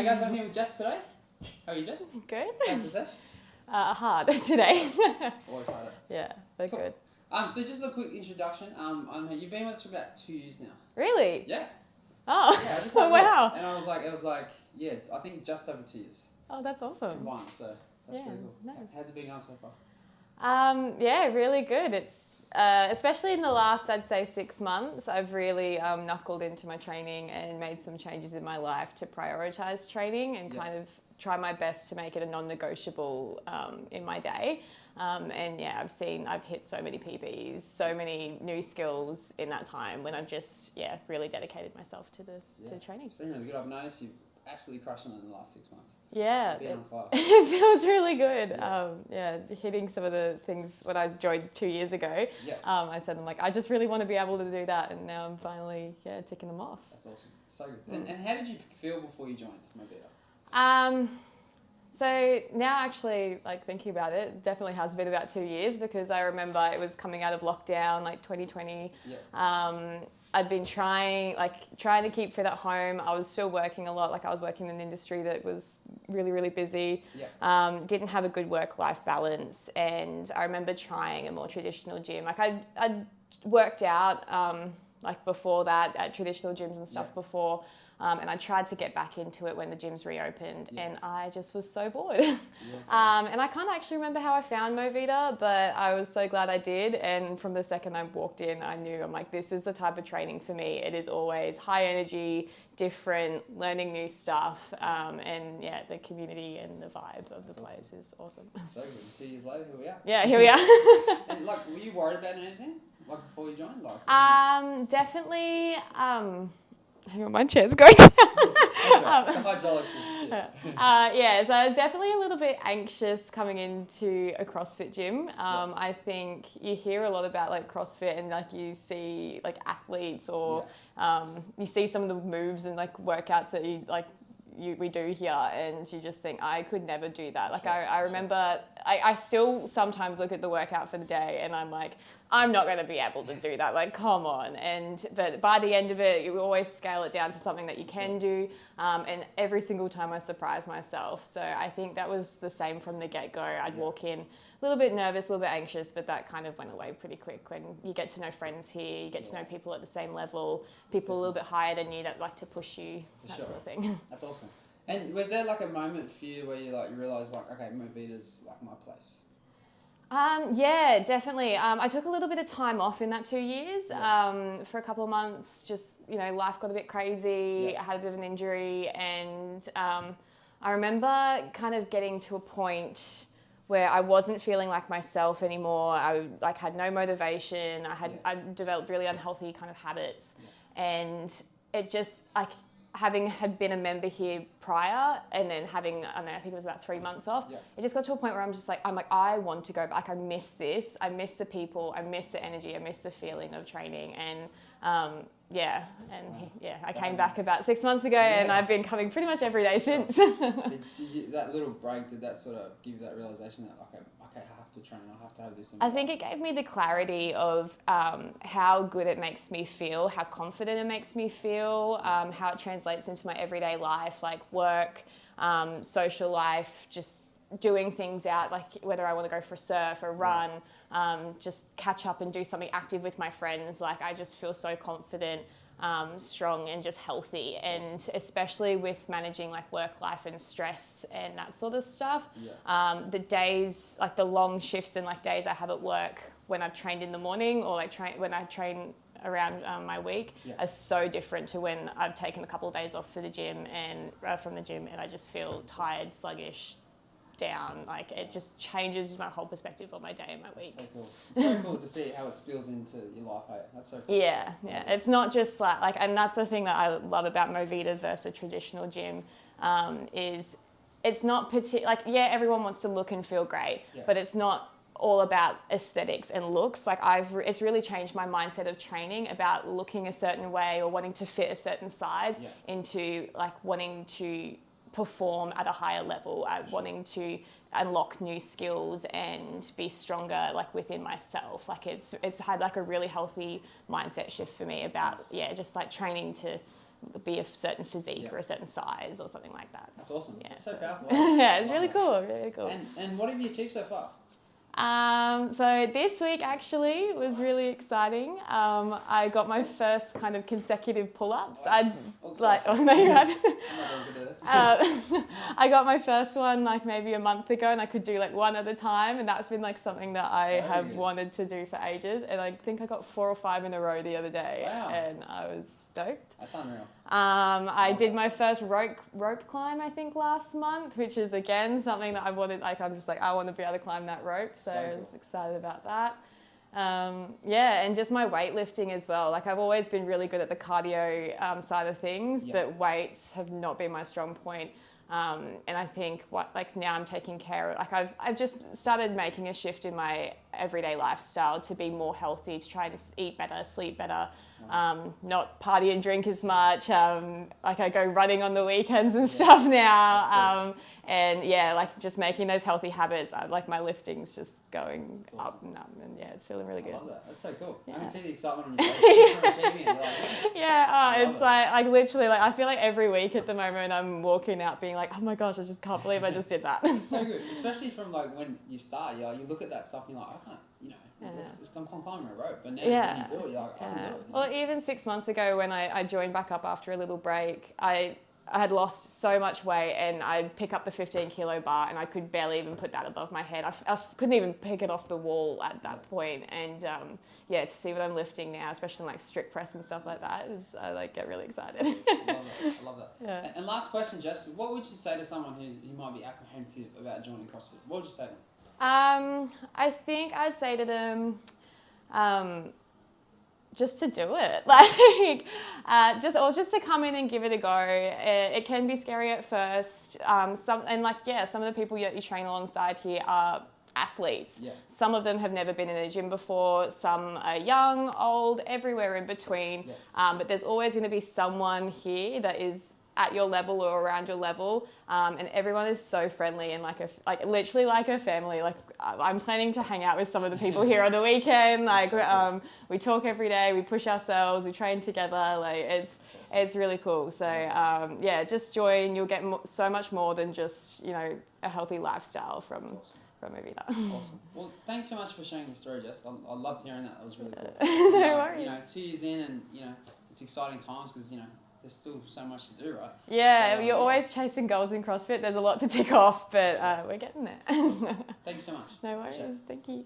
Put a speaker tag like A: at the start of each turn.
A: Hey guys, I'm here with Jess today. How are you, Jess?
B: Good.
A: How's the sesh?
B: Hard today.
A: Always harder.
B: Yeah, but
A: Cool.
B: good.
A: So just a quick introduction. You've been with us for about 2 years now.
B: Really?
A: Yeah.
B: Oh,
A: Yeah, I just had a look,
B: wow.
A: and it was like, yeah, I think just over 2 years
B: Oh, that's awesome.
A: combined. So that's
B: Yeah,
A: pretty cool.
B: nice.
A: How's it been going so far?
B: Yeah, really good. It's especially in the last, I'd say, 6 months, I've really knuckled into my training and made some changes in my life to prioritize training and kind of try my best to make it a non-negotiable in my day. And yeah, I've hit so many PBs, so many new skills in that time when I've just, really dedicated myself to the training.
A: It's been really good. I've noticed you've absolutely crushed it in the last 6 months.
B: Yeah,
A: Been on fire.
B: it feels really good.
A: Yeah.
B: Hitting some of the things when I joined 2 years ago.
A: Yeah.
B: I said, I just really want to be able to do that, and now I'm finally ticking them off.
A: That's awesome. So good. And how did you feel before you joined Mobita?
B: So now actually, thinking about it, it definitely has been about 2 years, because I remember it was coming out of lockdown, 2020.
A: Yeah.
B: I'd been trying to keep fit at home. I was still working a lot. I was working in an industry that was really, really busy.
A: Yeah.
B: Didn't have a good work-life balance. And I remember trying a more traditional gym. I'd worked out, before that at traditional gyms and stuff before. And I tried to get back into it when the gyms reopened, and I just was so bored. And I can't actually remember how I found Movita, but I was so glad I did. And from the second I walked in, I knew, this is the type of training for me. It is always high energy, different, learning new stuff. And yeah, the community and the vibe of the place is awesome.
A: So good. 2 years later, here we are.
B: Yeah, here we are.
A: And were you worried about anything? Before you joined?
B: Definitely. Hang on, my chair's going down.
A: The hydraulics is...
B: So I was definitely a little bit anxious coming into a CrossFit gym. I think you hear a lot about CrossFit, and you see athletes, or you see some of the moves and workouts that we do here, and you just think, I could never do that. I remember I still sometimes look at the workout for the day, and I'm like, I'm not going to be able to do that. Come on. But by the end of it, you always scale it down to something that you can do. And every single time I surprise myself. So I think that was the same from the get-go. I'd walk in a little bit nervous, a little bit anxious, but that kind of went away pretty quick when you get to know friends here, you get to know people at the same level, people a little bit higher than you that like to push you, sort of thing.
A: That's awesome. And was there a moment for you where you you realised okay, Movita's my place?
B: Yeah, definitely. I took a little bit of time off in that 2 years for a couple of months. Just, life got a bit crazy. I had a bit of an injury, and I remember kind of getting to a point where I wasn't feeling like myself anymore. I had no motivation. I developed really unhealthy kind of habits, and it just having had been a member here prior, and then having, I think it was about 3 months off, it just got to a point where I'm like, I want to go back. I miss this. I miss the people. I miss the energy. I miss the feeling of training. And I came back about 6 months ago, and I've been coming pretty much every day since.
A: So that little break, did that sort of give you that realisation that, okay, I have to train, I have to have this in my life?
B: I think it gave me the clarity of how good it makes me feel, how confident it makes me feel, how it translates into my everyday life, work, social life, just doing things out, whether I want to go for a surf or run, just catch up and do something active with my friends. I just feel so confident, strong, and just healthy. And especially with managing work life and stress and that sort of stuff, the days, the long shifts and days I have at work when I've trained in the morning, or when I train around my week, are so different to when I've taken a couple of days off for the gym and from the gym, and I just feel tired, sluggish, down. It just changes my whole perspective on my day and my week.
A: So cool. It's so cool to see how it spills into your life, hey? That's so cool.
B: Yeah. It's not just and that's the thing that I love about Movita versus a traditional gym, is it's not everyone wants to look and feel great, but it's not all about aesthetics and looks. It's really changed my mindset of training about looking a certain way or wanting to fit a certain size into wanting to perform at a higher level, wanting to unlock new skills and be stronger within myself. It's had a really healthy mindset shift for me about just training to be a certain physique
A: Yeah.
B: or a certain size or something like that.
A: That's awesome.
B: Yeah,
A: That's so
B: so-
A: powerful.
B: Yeah, it's
A: Love
B: really
A: that.
B: cool, really cool.
A: And what have you achieved so far?
B: So this week actually was really exciting. I got my first kind of consecutive pull-ups. Oh no, you had.
A: I'm not very good at it.
B: I got my first one like maybe a month ago, and I could do like one at a time, and that's been like something that I
A: So
B: have
A: good.
B: wanted to do for ages. And I think I got 4 or 5 in a row the other day,
A: Wow.
B: and I was stoked.
A: That's unreal.
B: I did my first rope climb, I think, last month, which is again something that I wanted. Like, I'm just like, I want to be able to climb that rope, so I was excited about that. Yeah, and just my weightlifting as well. Like, I've always been really good at the cardio side of things,
A: Yeah.
B: but weights have not been my strong point. And I think now I'm taking care of, like I've just started making a shift in my everyday lifestyle to be more healthy, to try and eat better, sleep better, not party and drink as much. Like I go running on the weekends and stuff now. And yeah, like just making those healthy habits. Like my lifting's just going up and up, and yeah, it's feeling really good.
A: I love that. That's so cool. I
B: Yeah.
A: can see the excitement on your face just from achieving it. You're like, yes.
B: Yeah,
A: I love
B: it's
A: it.
B: like literally, like I feel like every week at the moment I'm walking out being like, oh my gosh, I just can't believe I just did that.
A: It's so good, especially from like when you start. You look at that stuff and you're like, I can't. I'm climbing a rope, but now when you do it, you're like, I can do it.
B: Well, even 6 months ago when I joined back up after a little break, I had lost so much weight, and I'd pick up the 15-kilo bar and I could barely even put that above my head. I couldn't even pick it off the wall at that point. And yeah, to see what I'm lifting now, especially like strict press and stuff like that, I like get really excited.
A: I love that.
B: Yeah.
A: And last question, Jess, what would you say to someone who might be apprehensive about joining CrossFit? What would you say to them?
B: I think I'd say to them, just to do it, like just to come in and give it a go. It can be scary at first. Some of the people that you train alongside here are athletes.
A: Yeah.
B: Some of them have never been in a gym before. Some are young, old, everywhere in between.
A: Yeah.
B: But there's always going to be someone here that is at your level or around your level, and everyone is so friendly and literally like a family. Like I'm planning to hang out with some of the people here on the weekend. Like we talk every day, we push ourselves, we train together. Like it's really cool. So yeah, just join. You'll get so much more than just a healthy lifestyle from Avita.
A: Awesome. Well, thanks so much for sharing your story, Jess. I loved hearing that. That was really cool.
B: No worries.
A: 2 years in, and it's exciting times because there's still so much to do, right?
B: Yeah,
A: So,
B: you're always chasing goals in CrossFit. There's a lot to tick off, but we're getting there.
A: Thank you so much.
B: No worries. Thank you.